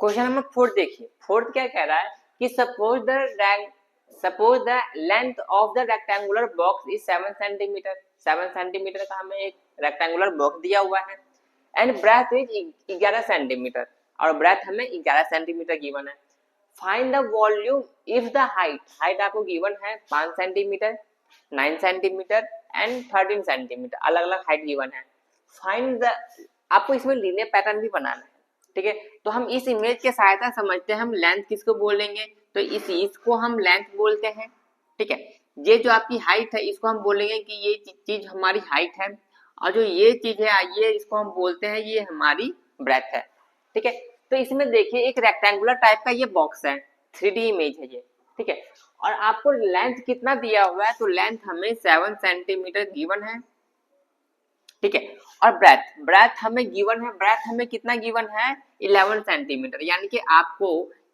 Question number 4 देखिए, fourth क्या कह रहा है कि suppose the length of the rectangular box is 7 centimetre. 7 centimetre का हमें एक रेक्टेंगुलर बॉक्स दिया हुआ है एंड ब्रेथ इज 11 सेंटीमीटर और ब्रेथ हमें 11 सेंटीमीटर गिवन है। Find the volume if the height आपको गिवन है 5 सेंटीमीटर, 9 सेंटीमीटर एंड 13 सेंटीमीटर, अलग अलग हाइट गिवन है। फाइंड द, आपको इसमें लीनियर पैटर्न भी बनाना है, ठीक है। तो हम इस इमेज के सहायता समझते हैं हम लेंथ किसको बोलेंगे, तो इसको हम लेंथ बोलते हैं, ठीक है। ये जो आपकी हाइट है इसको हम बोलेंगे कि ये चीज हमारी हाइट है, और जो ये चीज है ये इसको हम बोलते हैं ये हमारी ब्रेथ है, ठीक है। तो इसमें देखिए एक रेक्टेंगुलर टाइप का ये बॉक्स है, 3D इमेज है ये, ठीक है। और आपको लेंथ कितना दिया हुआ है, तो लेंथ हमें 7 सेंटीमीटर गिवन है, ठीक है। और ब्रेथ हमें गिवन है, ब्रेथ हमें कितना गिवन है 11 सेंटीमीटर, यानी कि आपको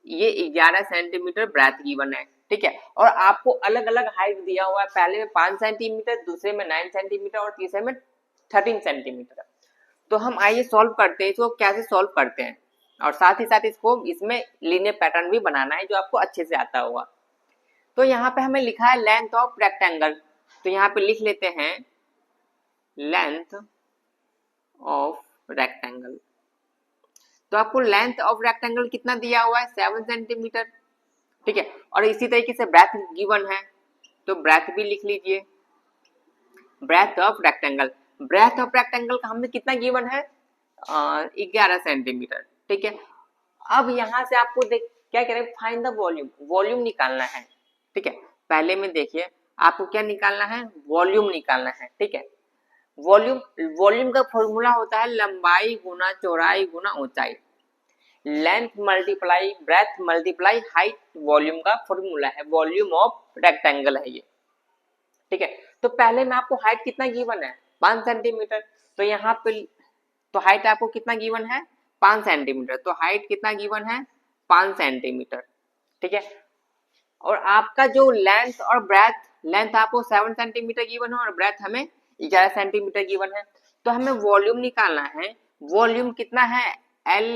ये 11 सेंटीमीटर ब्रेथ गिवन है, ठीक है। और आपको अलग अलग हाइट दिया हुआ है, पहले में 5 सेंटीमीटर, दूसरे में 9 सेंटीमीटर और तीसरे में 13 सेंटीमीटर। तो हम आइए सॉल्व करते हैं, इसको कैसे सॉल्व करते हैं, और साथ ही साथ इसको इसमें लीनियर पैटर्न भी बनाना है जो आपको अच्छे से आता होगा। तो यहाँ पे हमें लिखा है लेंथ ऑफ रेक्टेंगल, तो यहाँ पे लिख लेते हैं लेंथ ऑफ रेक्टेंगल। तो आपको लेंथ ऑफ रेक्टेंगल कितना दिया हुआ है 7 सेंटीमीटर, ठीक है। और इसी तरीके से ब्रेथ गिवन है, तो ब्रेथ भी लिख लीजिए, breadth of rectangle. Breadth of rectangle का हमें कितना गिवन है 11 सेंटीमीटर, ठीक है। अब यहाँ से आपको देख क्या करें, फाइंड द वॉल्यूम, वॉल्यूम निकालना है, ठीक है। पहले में देखिए आपको क्या निकालना है, वॉल्यूम निकालना है, ठीक है। वॉल्यूम का फॉर्मूला होता है लंबाई गुना चौड़ाई गुना ऊंचाई, length multiply breath multiply height, volume का फॉर्मूला है, वॉल्यूम ऑफ रेक्टेंगल है ये, ठीक है। तो पहले में आपको हाइट कितना गिवन है 5 सेंटीमीटर, तो यहाँ पे तो हाइट आपको कितना गिवन है 5 सेंटीमीटर, तो हाइट कितना गिवन है 5 सेंटीमीटर, ठीक है। और आपका जो लेंथ और ब्रेथ, लेंथ आपको 7 सेंटीमीटर गिवन है और ब्रेथ हमें 11 सेंटीमीटर गिवन है। तो हमें वॉल्यूम निकालना है, वॉल्यूम कितना है L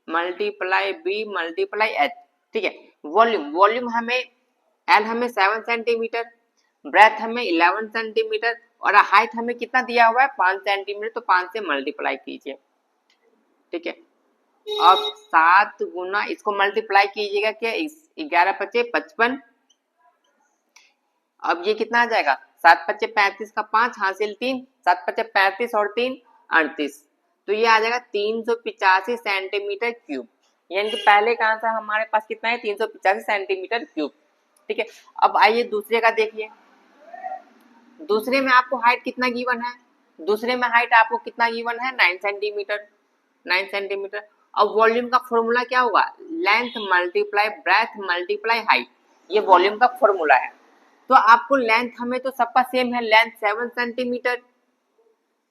multiply B multiply H, ठीक है। वॉल्यूम हमें L हमें 7 सेंटीमीटर, ब्रेथ हमें 11 सेंटीमीटर और हाइट हमें कितना दिया हुआ है 5 सेंटीमीटर, तो 5 से मल्टीप्लाई कीजिए, ठीक है। अब 7 गुना इसको मल्टीप्लाई कीजिएगा, क्या 11 पचे 55, अब ये कितना आ जाएगा 7 पचे 35 का 5 हासिल 3, 7 पचे 35 और 3 38, तो ये आ जाएगा 385 सेंटीमीटर क्यूब, यानी कि पहले का आंसर हमारे पास कितना है 385 सेंटीमीटर क्यूब, ठीक है। अब आइए दूसरे का देखिए, दूसरे में आपको हाइट कितना गिवन है, दूसरे में हाइट आपको कितना गिवन है 9 सेंटीमीटर, 9 सेंटीमीटर। अब वॉल्यूम का फॉर्मूला क्या होगा, length multiply breath multiply height, ये वॉल्यूम का फॉर्मूला है। तो आपको लेंथ हमें तो सबका सेम है, लेंथ 7 सेंटीमीटर,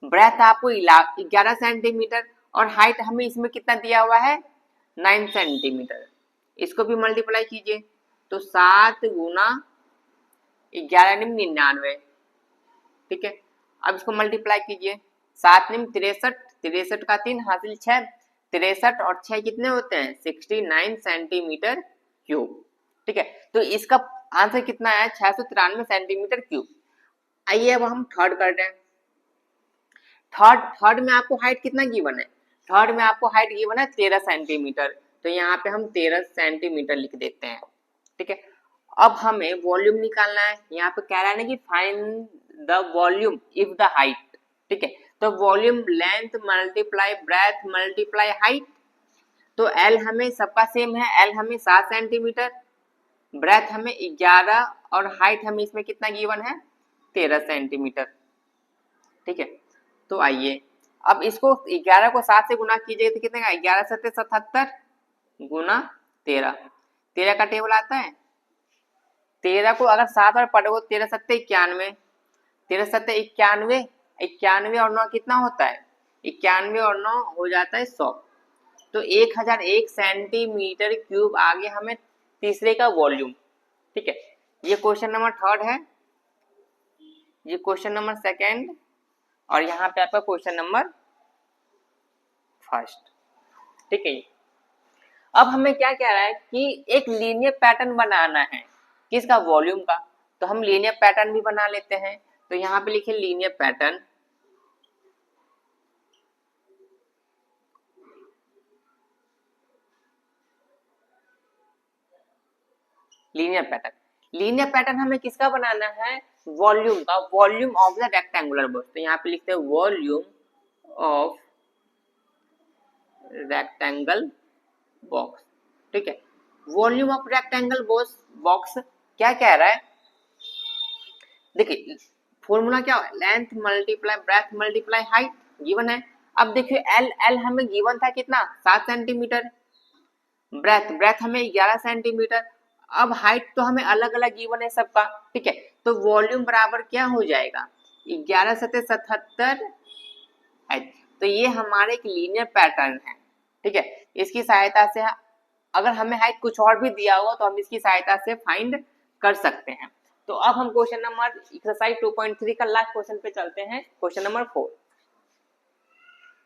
ब्रेथ आपको 11 सेंटीमीटर और हाइट हमें इसमें कितना दिया हुआ है 9 सेंटीमीटर, इसको भी मल्टीप्लाई कीजिए, तो 7 गुना 11 99, ठीक है। अब इसको मल्टीप्लाई कीजिए, 7 निम 63, 63 का 3 हासिल 6, 63 और 6 कितने होते हैं 69 सेंटीमीटर क्यूब, ठीक है। तो इसका आंसर कितना है 693 सेंटीमीटर क्यूब। आइए अब हम थर्ड करते हैं, थर्ड में आपको हाइट कितना गिवन है, थर्ड में आपको हाइट गिवन है 13 सेंटीमीटर, तो यहाँ पे हम 13 सेंटीमीटर लिख देते हैं, ठीक है। अब हमें वॉल्यूम निकालना है, यहाँ पे कह रहा है ना कि find the volume if the height, ठीक है। तो volume length multiply breath multiply height, तो L हमें सबका सेम है, L हमें 7 सेंटीमीटर, ब्रेथ हमें 11 और हाइट हमें इसमें कितना गिवन है 13 सेंटीमीटर, ठीक है। तो आइए अब इसको 11 को 7 से गुना कीजिए तो कितने का 11 सत्ते 77 गुना 13, 13 का टेबल आता है, 13 को अगर 7 और पढ़ो 13 सत्ते 91, 13 सत्ते 91, 91 और 9 कितना होता है 91 और 9 हो जाता है 100, तो 1001 सेंटीमीटर क्यूब आ गया हमें तीसरे का वॉल्यूम, ठीक है। ये क्वेश्चन नंबर थर्ड है, ये क्वेश्चन नंबर सेकंड और यहाँ पे आपका क्वेश्चन नंबर फर्स्ट, ठीक है। अब हमें क्या कह रहा है कि एक लीनियर पैटर्न बनाना है किसका, वॉल्यूम का। तो हम लीनियर पैटर्न भी बना लेते हैं। तो यहाँ पे लिखे linear pattern, linear pattern. Linear pattern हमें किसका बनाना है, वॉल्यूम का, volume of the rectangular box. तो यहाँ पे लिखते हैं वॉल्यूम ऑफ रेक्टेंगल बॉक्स, ठीक है। वॉल्यूम ऑफ रेक्टेंगल बॉक्स क्या कह रहा है, देखिए फॉर्मूला क्या है, length multiply breath multiply height, given है। अब देखिए एल हमें गिवन था कितना, 7 सेंटीमीटर, ब्रेथ हमें 11 सेंटीमीटर। अब हाइट तो हमें अलग अलग गिवन है सबका, ठीक है। तो वॉल्यूम बराबर क्या हो जाएगा, 11 सत्ते 77 हाइट। तो ये हमारे एक लीनियर पैटर्न है, ठीक है। इसकी सहायता से अगर हमें हाइट कुछ और भी दिया होगा तो हम इसकी सहायता से फाइंड कर सकते हैं। तो अब हम क्वेश्चन नंबर एक्सरसाइज 2.3 का लास्ट क्वेश्चन पे चलते हैं, क्वेश्चन नंबर 4।